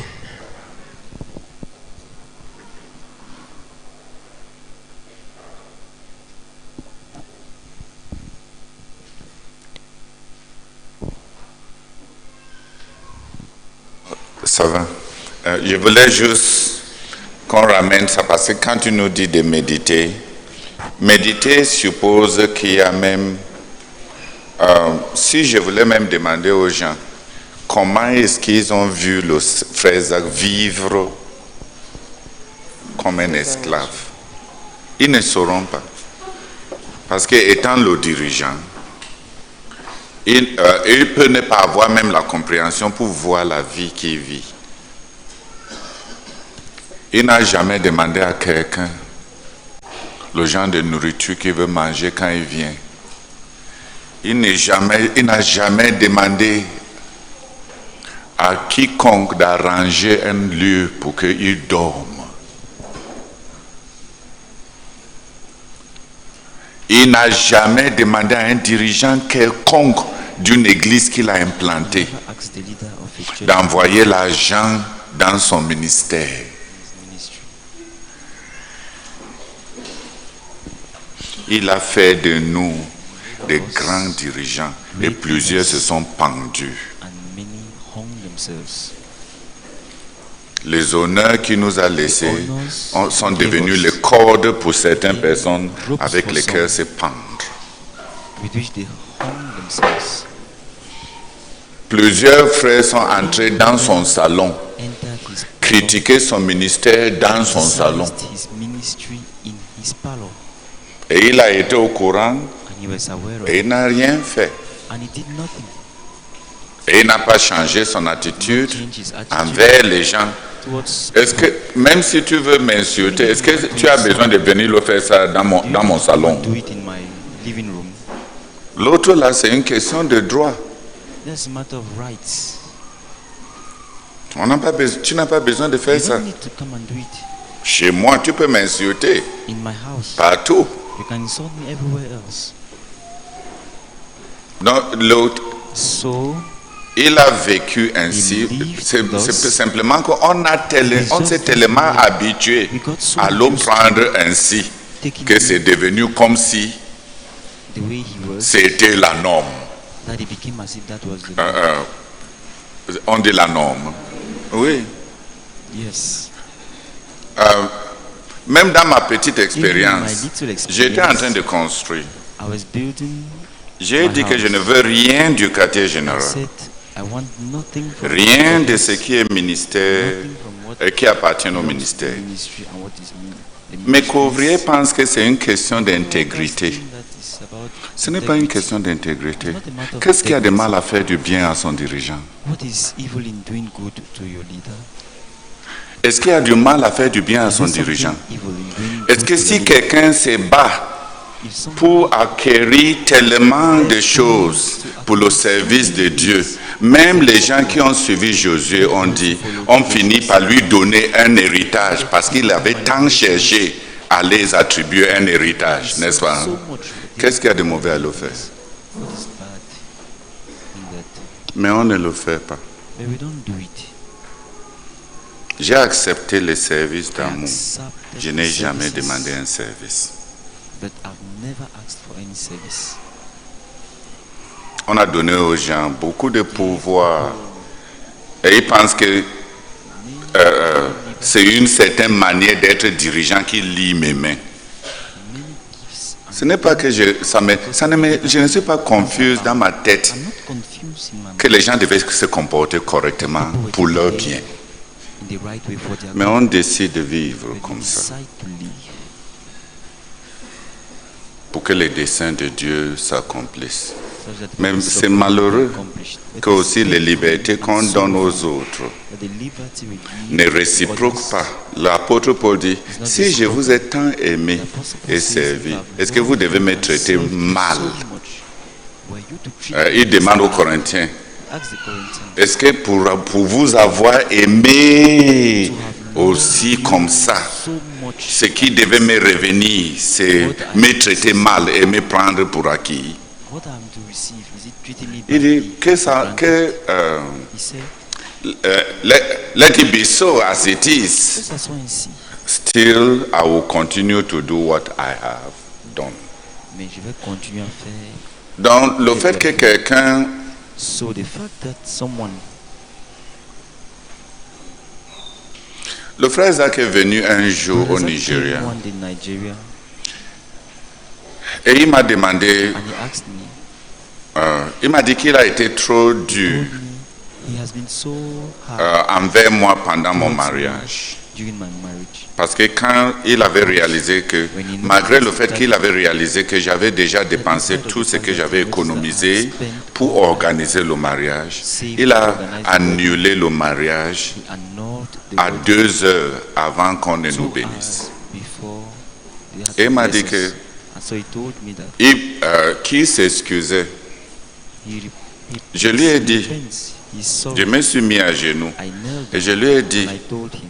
Ça va. Je voulais juste qu'on ramène ça parce que quand tu nous dis de méditer, méditer suppose qu'il y a même, si je voulais même demander aux gens comment est-ce qu'ils ont vu le frère Zach vivre comme un esclave, ils ne sauront pas. Parce que étant le dirigeant, il peut ne pas avoir même la compréhension pour voir la vie qu'il vit. Il n'a jamais demandé à quelqu'un le genre de nourriture qu'il veut manger quand il vient. Il n'a jamais demandé à quiconque d'arranger un lieu pour qu'il dorme. Il n'a jamais demandé à un dirigeant quelconque d'une église qu'il a implantée d'envoyer l'argent dans son ministère. Il a fait de nous des grands dirigeants et plusieurs se sont pendus. Les honneurs qu'il nous a laissés sont devenus les cordes pour certaines personnes avec lesquelles se pendre. Plusieurs frères sont entrés dans son salon, critiquer son ministère dans son salon. Et il a été au courant et il n'a rien fait. Et il n'a pas changé son attitude envers les gens. Est-ce que, même si tu veux m'insulter, est-ce que tu as besoin de venir le faire ça dans mon salon? L'autre là, c'est une question de droit. Tu n'as pas besoin de faire ça. Chez moi, tu peux m'insulter. Partout. Donc, l'autre, il a vécu ainsi. C'est simplement qu'on s'est tellement habitué à le prendre ainsi que c'est devenu comme si c'était la norme. On dit la norme. Oui. Même dans ma petite expérience, j'étais en train de construire. J'ai dit que je ne veux rien du quartier général. Rien de ce qui est ministère et qui appartient au ministère. Mais qu'ouvrier pense que c'est une question d'intégrité. Ce n'est pas une question d'intégrité. Qu'est-ce qu'il y a de mal à faire du bien à son dirigeant? Est-ce qu'il y a du mal à faire du bien à son dirigeant? Est-ce que si quelqu'un se bat pour acquérir tellement de choses pour le service de Dieu, même les gens qui ont suivi Josué ont fini par lui donner un héritage parce qu'il avait tant cherché à les attribuer un héritage, n'est-ce pas? Qu'est-ce qu'il y a de mauvais à le faire? Mais on ne le fait pas. J'ai accepté les services d'amour. Je n'ai jamais demandé un service. On a donné aux gens beaucoup de pouvoir et ils pensent que c'est une certaine manière d'être dirigeant qui lie mes mains. Ce n'est pas que je ne suis pas confuse dans ma tête que les gens devaient se comporter correctement pour leur bien. in the right way for their Mais good. on décide de vivre But we comme ça decide to live pour que les desseins de Dieu s'accomplissent. such that the Mais purposes c'est of God malheureux are accomplished. It que is aussi les painful libertés and qu'on so donne aux painful autres that the liberty we give ne to réciproquent others pas. L'apôtre Paul dit, si je vous ai tant aimé The Apostle Paul et says, servi, "If I've est-ce que vous loved devez you me and traiter served you mal? so much, were you to treat Il me demande aux bad?" Corinthiens, Ask the Corinthians. est-ce que pour vous avoir aimé aussi comme ça, So much ce qui devait me revenir, c'est me traiter mal et me prendre pour acquis? what I'm to receive, is it treating me Il badly? dit que ça, For que granted? He said, let it be so as it is. "This is so ainsi, Still, I will continue to do what I have done. mais je vais continuer à faire." Donc, le fait que quelqu'un So the fact that someone, le frère Zach est venu un jour au Brother Zach Nigeria came one day in Nigeria, et il m'a demandé, and he asked me, il m'a dit qu'il a été trop dur told me he has been so hard envers moi pendant mon towards me mariage. during my marriage. Parce que quand il avait réalisé que, malgré le fait qu'il avait réalisé que j'avais déjà dépensé tout ce que j'avais économisé pour organiser le mariage, il a annulé le mariage He annulled the à wedding 2 heures avant qu'on ne 2 nous hours bénisse. before they had Et il to m'a bless dit us. que And so he told me that qui s'excusait. he Je lui ai dit, repents, he's sorry. je me suis mis à genoux I knelt et je lui ai dit and I told him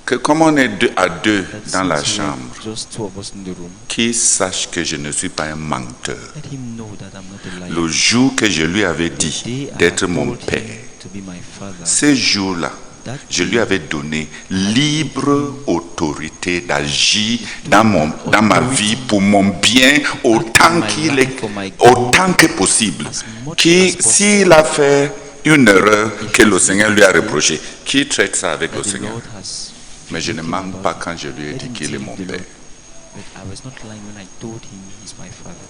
que comme on est à deux that dans la since we are chambre, just 2 of us in the room, qu'il sache que je ne suis pas un menteur. let him know that I'm not a liar. Le jour que je lui avais The dit day I d'être had mon told père, him to be my father, ce jour-là, that je lui day avais donné libre autorité d'agir dans ma vie pour mon bien autant autant que possible. S'il a fait une erreur que le Seigneur lui a reproché, qui traite ça avec le that the Seigneur. Lord has Mais je ne forgiven mens him pas about quand it. je lui ai Let dit him qu'il est tell mon the père. Lord. But I was not lying when I told him he's my father.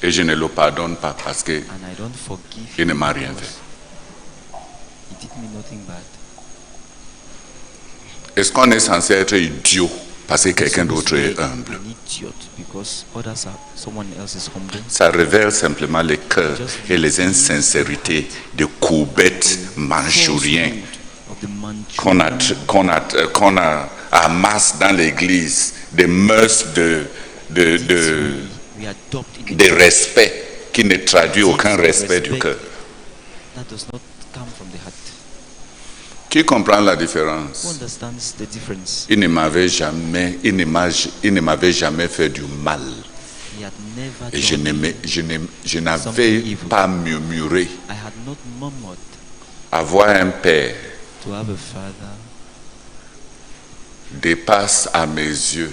Et je ne le pardonne pas parce qu'il And I don't forgive ne him m'a rien because fait. he did me nothing bad. Est-ce qu'on est censé être idiot parce que quelqu'un Supposed d'autre to est be humble? an idiot because someone else is humble. Ça révèle simplement les cœurs et les insincérités de courbettes manchouriens Of the Manchurian qu'on amasse dans l'église, des mœurs de we adopt in de respect qui ne traduit aucun respect du cœur. that does not come from the heart. Qui comprend la Who différence? understands the difference? Il ne m'avait jamais fait du mal. He had never Et done je n'avais pas murmuré. I had not murmured Avoir un père to have a father dépasse à mes yeux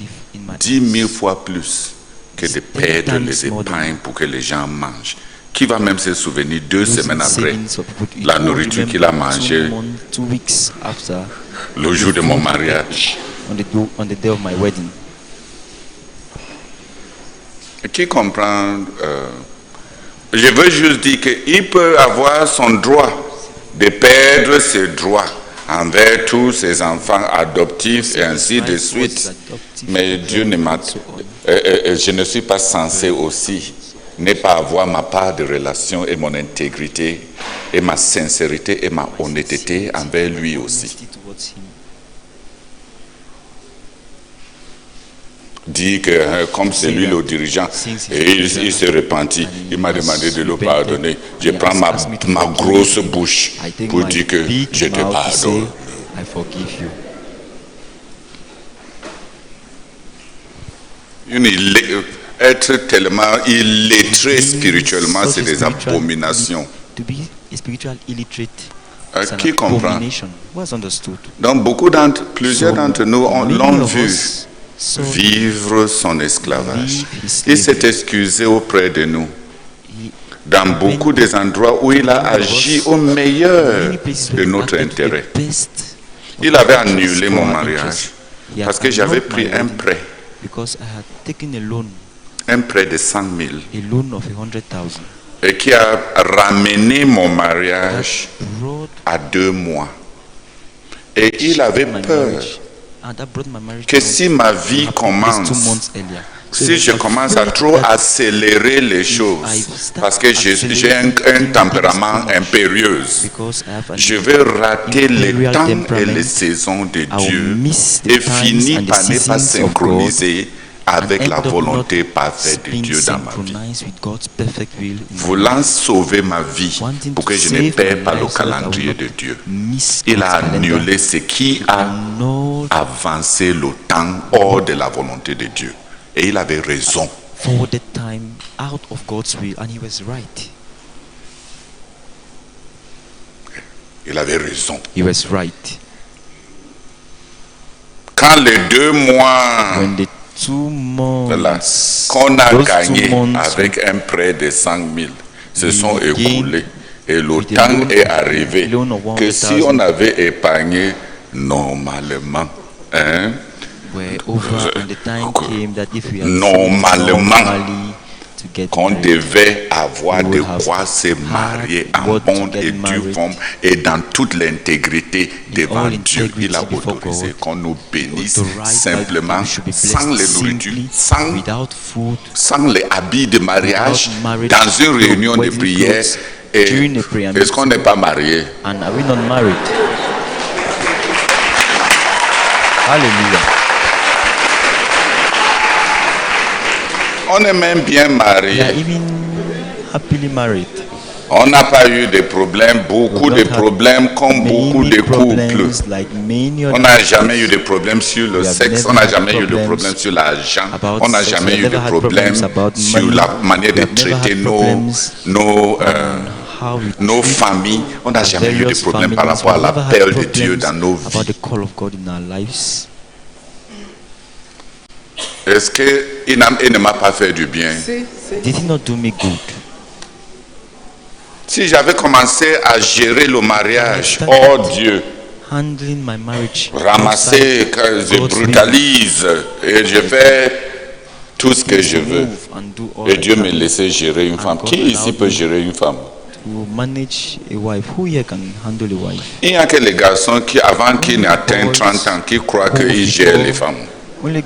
if in my 10 000 fois plus que de perdre les épargnes pour que les gens mangent. Qui va même se souvenir 2 semaines après la nourriture qu'il a mangée 2 weeks after le jour de mon mariage? on the day of my wedding? Qui comprend? Je veux juste dire qu'il peut avoir son droit de perdre ses droits envers tous ses enfants adoptifs et ainsi de suite. Mais Dieu ne m'a... je ne suis pas censé aussi ne pas avoir ma part de relation et mon intégrité et ma sincérité et ma honnêteté envers lui aussi. Dit que comme c'est lui le dirigeant et il se repentit, il m'a demandé de le pardonner. Je prends ma grosse bouche pour dire que je te pardonne. I forgive you. Être tellement illettré spirituellement, c'est des abominations. To be a spiritual illiterate is an Qui comprend? abomination. Was understood. Donc plusieurs d'entre nous l'ont vu So vivre son esclavage. live his Il s'est slavery. excusé auprès de nous. He Dans beaucoup des endroits où il a agi au meilleur de notre intérêt. Il avait annulé mon mariage parce que j'avais pris un prêt, because I had taken a loan de 100 000. of 100,000 et qui a ramené mon mariage brought à 2 mois. Et il avait my peur marriage. And that brought my marriage que down si ma vie at least 2 commence, months earlier. So si he je was commence à afraid trop that accélérer les choses, parce que j'ai un tempérament impérieux, because I have an je vais rater les imperial temps et temperament, les saisons de I will Dieu miss the et times finir and the par ne pas seasons of synchroniser avec and la end up volonté not parfaite de being Dieu dans ma vie. synchronized with God's perfect will in my Voulant sauver ma vie Wanting pour to que je ne save my perds pas le life so that I will calendrier not de Dieu. miss Il God's a calendar. annulé ce qui a Annulled, avancé le temps hors de la volonté de Dieu. Et il avait raison. forwarded time out of God's will, and he was right. Il avait raison. He was right. Quand les 2 mois When the 2 voilà, months, qu'on a those 2 gagné months avec un prêt de 100 000 se we sont gained écoulés. Et le with a temps loan est of- arrivé loan of que si 100,000 on avait épargné normalement, hein, were over, and the time came that if we had Normalement, normally to get qu'on married, devait avoir we de would have quoi se marier had en what to bonne get et due married forme et dans toute l'intégrité devant all Dieu. Il a integrity before autorisé God, qu'on nous bénisse authorized simplement, that we should be sans les blessed nourritures, simply, sans, without food, sans les habits de mariage, without marriage, dans une réunion de wedding prière. clothes, Et during a prayer est-ce qu'on n'est pas marié? and are we not married? Hallelujah. On est même bien We marié. are even happily married. On n'a pas eu de problèmes, beaucoup We de don't have problèmes comme beaucoup Many de couples. problems like many On other n'a jamais eu de problème sur le We have sexe, never on n'a had jamais eu de problems problème sur l'argent, about on n'a sex. jamais We eu have de never had problème problems about sur money. la manière We de have never had traiter problems how we nos treat familles. On n'a our jamais eu de various problème par families. rapport à We la never had parole de Dieu problems dans nos about vies. the call of God in our lives. Est-ce qu'il ne m'a pas fait du bien? Did he not do me good? Si j'avais commencé à gérer le mariage hors Dieu, Handling my marriage, ramasser, outside que je God's will, brutalise et je fais tout ce que je veux. move and do all Et I Dieu can me laissait gérer une And femme. God Qui ici allowed peut me gérer une femme? to manage a wife. Who here can handle a wife? Il n'y a que les garçons qui, avant qu'ils n'atteignent 30 ans, qui croient qu'ils gèrent les femmes. Only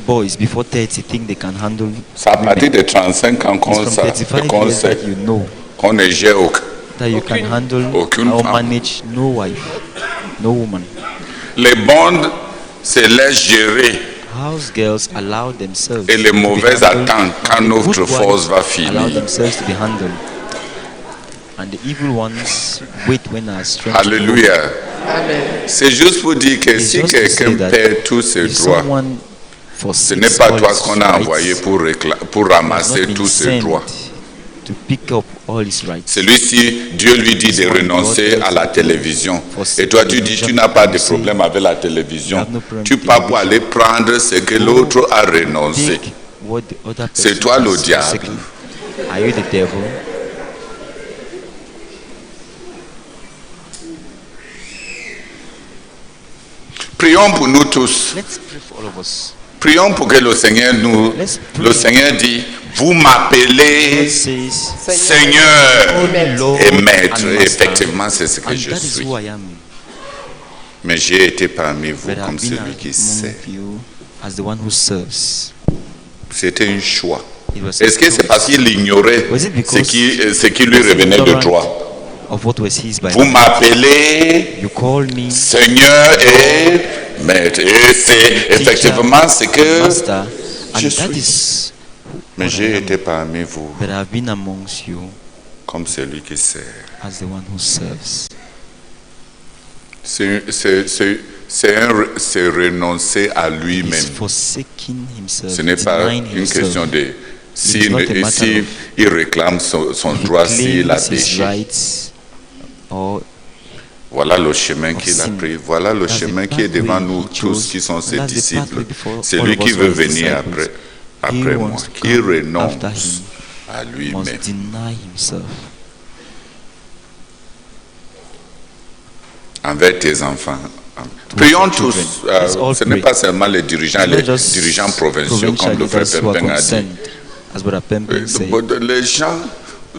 boys before 30 think they can handle C'est à partir de 35 ans It's qu'on from 35 qu'on years sait that you know qu'on ne gère aucun. that you can handle Aucune or femme. manage no wife, no woman. Les bondes se laissent gérer House girls allow themselves et les to be mauvaises handled, attendent quand and the notre good force ones va allow finir. themselves to be handled, and the evil ones wait when our strength is low. Alléluia. C'est juste pour dire que It's si just to quelqu'un say that perd tous ses If droits, someone ce forsakes n'est pas all toi his qu'on a rights, envoyé pour he has ramasser not been tous ses sent droits. to pick up all his rights. Celui-ci, Dieu lui dit de renoncer à la télévision. Et toi, tu dis, tu n'as pas de problème avec la télévision. Tu pars pour aller prendre ce que l'autre a renoncé. Take what the other C'est person toi le has diable. forsaken. Are you the devil? Prions pour nous tous. Let's pray for all of us. Prions pour que le Seigneur Let's pray. le Seigneur dit, vous God m'appelez says, Seigneur Only Lord et Maître. and Et Master. effectivement, c'est ce que And je that is suis. who I am. Mais j'ai été parmi vous But comme I've been celui qui among sait. you as the one who serves. C'était un choix. It was Est-ce que c'est parce qu'il ignorait Was it because ce qui lui revenait de droit? of what was his by Vous m'appelez You call me Seigneur et Maître. Et c'est effectivement ce que Master, je and that suis. is Mais what I j'ai am. été parmi vous But I've been amongst you comme celui qui sert. as the one who serves. C'est renoncer à He's lui-même. forsaking himself. Ce n'est pas denying une himself. question de is not a matter of- il réclame son He droit, s'il a claims his péché. rights or Voilà le chemin qu'il a sin. pris. Voilà le That's the chemin qui est pathway devant nous he tous chose. qui sont ses And that's the disciples. pathway before C'est all lui of qui us veut who are his venir disciples. après He moi, wants to qui come renonce after him. à must lui-même. deny himself Envers tes enfants. Prions tous. children. Let's all Ce n'est pray. pas seulement les dirigeants, It's not les just dirigeants provinciaux provincial comme le frère leaders who are Pempin a dit. concerned, As Brother Pempen said,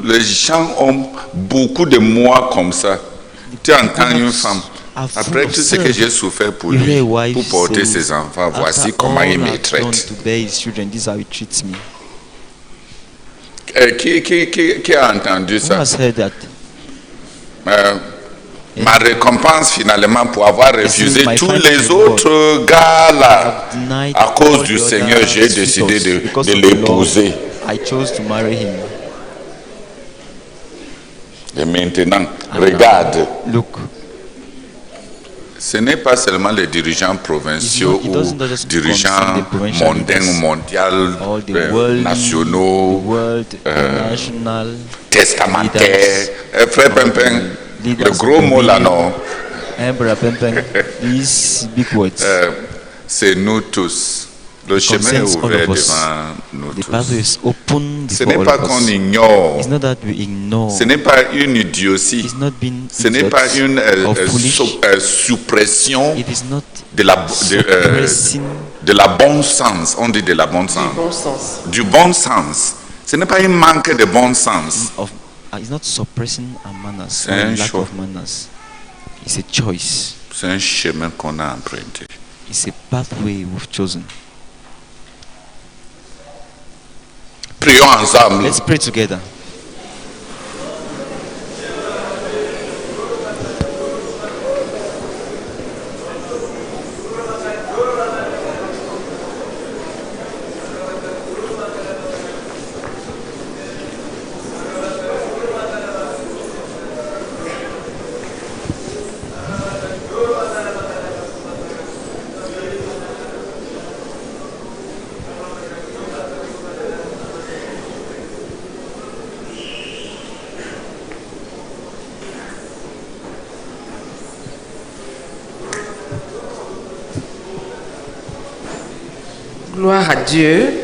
Les gens ont beaucoup de moi comme ça. Tu entends une femme. Après tout ce que j'ai souffert pour you hear a lui, wife pour porter say, ses enfants, voici after comment all il me I've done traite. to bear his children, this is how he treats me. Qui a entendu Who ça? has heard that? Ma récompense finalement pour avoir refusé my tous final les reward. autres gars là, I've denied à cause all du the Seigneur, other j'ai décidé suitors. de Because of the l'épouser. Lord, I chose to marry him. Et maintenant, regarde, Look, ce n'est pas seulement les dirigeants provinciaux It ou doesn't just dirigeants concern the provincial mondains ou leaders. mondiaux, all the world, nationaux, the world, national, testamentaires. Frère Pempen, le leaders gros of the mot là, media. non, Brother Pempen, these big words. c'est nous tous. Le chemin est concerns all ouvert of us. devant nous The pathway tous. is open Ce before n'est all pas of qu'on us. ignore, It's not that we ignore. ce n'est pas une idiotie, It's not been ce n'est pas une or foolish. suppression It is not de la, suppressing de la bon sens. On dit de la bon sens. Bon sens. Du bon sens. Ce n'est pas un manque de bon sens. of. It's not suppressing our manners C'est or un lack choix. of manners. It's a choice. C'est un chemin qu'on a emprunté. It's a pathway we've chosen. Prions ensemble. Let's pray together. Gloire à Dieu.